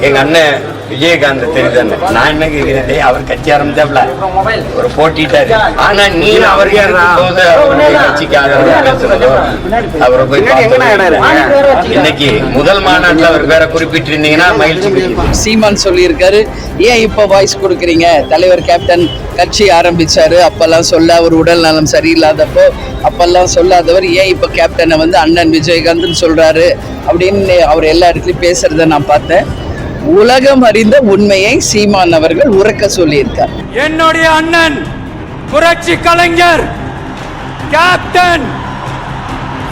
எங்க அண்ணன் விஜயகாந்த் தெரியுது. நான் என்ன கேட்கிறேன், அவர் கட்சி ஆரம்பிச்சாப்ல ஒரு போட்டிட்டாரு. ஆனா நீ அவர் கட்சிக்கு அவரை போய் இன்னைக்கு முதல் மாநாட்டில் அவர் பேரை குறிப்பிட்டிருந்தீங்கன்னா மகிழ்ச்சி. சீமான் சொல்லியிருக்காரு, ஏன் இப்போ வாய்ஸ் கொடுக்குறீங்க? தலைவர் கேப்டன் கட்சி ஆரம்பிச்சாரு, அப்பெல்லாம் சொல்ல அவர் உடல் நலம் சரியில்லாதப்போ அப்பெல்லாம் சொல்லாதவர் ஏன் இப்போ கேப்டனை வந்து அண்ணன் விஜயகாந்த்னு சொல்றாரு அப்படின்னு அவர் எல்லா இடத்துலையும் பேசுறத நான் பார்த்தேன். உலகம் அறிந்த உண்மையை சீமான் அவர்கள் உறக்க சொல்லியிருக்கார். என்னுடைய அண்ணன் புரட்சி கலைஞர் கேப்டன்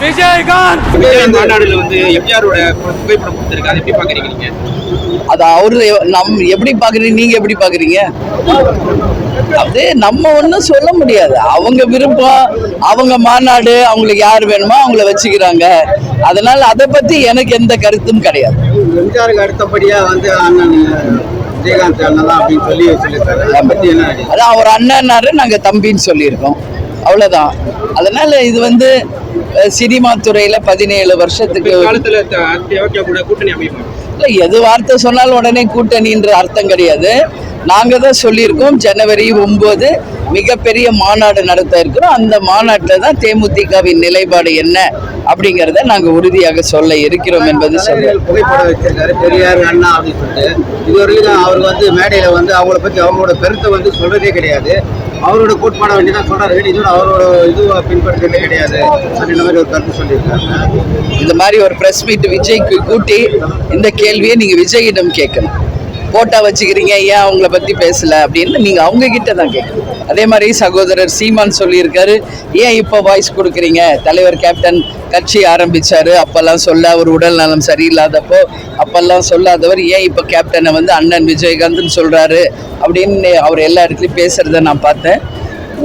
விஜயகாந்த் மாநாடுல வந்து எம்ஜிஆரோட புகைப்படம் கொடுத்திருக்காரு. எப்படி பாக்குறீங்க? அது அவரு எப்படி பாக்குறீங்க, நீங்க எப்படி பாக்குறீங்க? அது நம்ம ஒன்றும் சொல்ல முடியாது. அவங்க விருப்பம், அவங்க மாநாடு, அவங்களுக்கு யார் வேணுமோ அவங்கள வச்சுக்கிறாங்க. அதனால அதை பத்தி எனக்கு எந்த கருத்தும் கிடையாது. எம்ஜிஆருக்கு அடுத்தபடியா வந்து அண்ணன் விஜயகாந்த் அண்ணன் தான் அப்படின்னு சொல்லியிருக்காரு. அதான் அவர் அண்ணன்னாரு, நாங்க தம்பின்னு சொல்லியிருக்கோம், அவ்வளவுதான். அதனால இது வந்து சினிமா துறையில 17 வருஷத்துக்கு கூட்டணி அமைப்பு இல்லை, எது வார்த்தை சொன்னாலும் உடனே கூட்டணின்ற அர்த்தம் கிடையாது. நாங்கள் தான் சொல்லியிருக்கோம், ஜனவரி 9 மிகப்பெரிய மாநாடு நடத்த இருக்கிறோம். அந்த மாநாட்டில் தான் தேமுதிகவின் நிலைப்பாடு என்ன அப்படிங்கிறத நாங்கள் உறுதியாக சொல்ல இருக்கிறோம் என்பது சொல்றேன். புகைப்படம் வச்சிருக்காரு பெரியார் அண்ணா அப்படின்னு சொல்லிட்டு. இதுவரைக்கும் அவர் வந்து மேடையில வந்து அவங்கள பத்தி அவங்களோட கருத்தை வந்து சொல்றதே கிடையாது. அவரோட கோட்பாட வேண்டியதான் சொல்றாரு. இதோட அவரோட இதுவை பின்பற்றதே கிடையாது அப்படின்ற மாதிரி ஒரு கருத்து சொல்லியிருக்காங்க. இந்த மாதிரி ஒரு பிரஸ் மீட் விஜய்க்கு கூட்டி இந்த கேள்வியை நீங்க விஜயிடம் கேட்கணும். போட்டா வச்சுக்கிறீங்க, ஏன் அவங்கள பத்தி பேசல அப்படின்னு நீங்க அவங்க கிட்ட தான் கேட்கணும். அதே மாதிரி சகோதரர் சீமான் சொல்லியிருக்காரு, ஏன் இப்போ வாய்ஸ் கொடுக்குறீங்க? தலைவர் கேப்டன் கட்சி ஆரம்பிச்சாரு, அப்பெல்லாம் சொல்ல அவர் உடல் நலம் சரியில்லாதப்போ அப்பெல்லாம் சொல்லாதவர் ஏன் இப்போ கேப்டனை வந்து அண்ணன் விஜயகாந்த்னு சொல்றாரு அப்படின்னு அவர் எல்லா இடத்துலையும் பேசுறத நான் பார்த்தேன்.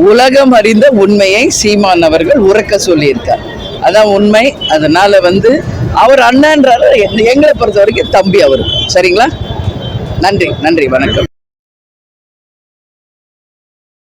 உலகம் அறிந்த உண்மையை சீமான் அவர்கள் உறக்க சொல்லியிருக்கார். அதான் உண்மை. அதனால வந்து அவர் அண்ணன்றாரு, எங்களை பொறுத்த வரைக்கும் தம்பி அவரு. சரிங்களா? நன்றி, வணக்கம்.